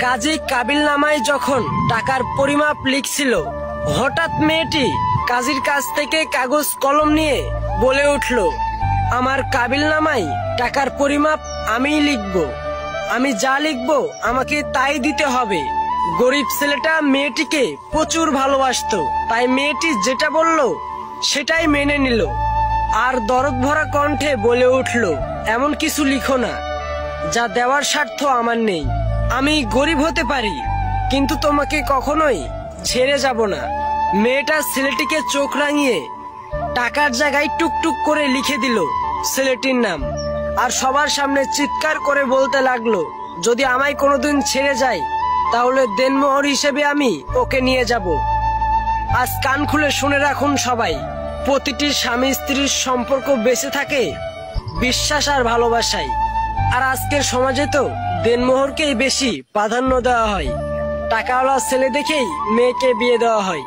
কাজী কাবিলনামায় যখন টাকার পরিমাপ লিখছিল, হঠাৎ মেয়েটি কাজীর কাছ থেকে কাগজ কলম নিয়ে বলে উঠল, আমার কাবিলনামায় টাকার পরিমাপ আমিই লিখব। আমি যা লিখব আমাকে তাই দিতে হবে। গরিব ছেলেটা মেয়েটিকে প্রচুর ভালোবাসতো, তাই মেয়েটি যেটা বলল সেটাই মেনে নিল। আর দরদ ভরা কণ্ঠে বলে উঠল, এমন কিছু লিখো না যা দেওয়ার স্বার্থ আমার নেই। আমি গরিব হতে পারি, কিন্তু তোমাকে কখনোই ছেড়ে যাব না। মেয়েটা ছেলেটিকে চোখ রাঙিয়ে টাকার জায়গায় টুকটুক করে লিখে দিল ছেলেটির নাম, আর সবার সামনে চিৎকার করে বলতে লাগলো, যদি আমায় কোনোদিন ছেড়ে যায় তাহলে দেনমোহর হিসেবে আমি ওকে নিয়ে যাব। আজ কান খুলে শুনে রাখুন সবাই, প্রতিটি স্বামী স্ত্রীর সম্পর্ক বেঁচে থাকে বিশ্বাস আর ভালোবাসায়। আর আজকের সমাজে তো দেনমোহরকেই বেশি প্রাধান্য দেওয়া হয়। টাকাওয়ালা ছেলে দেখেই মেয়েকে বিয়ে দেওয়া হয়।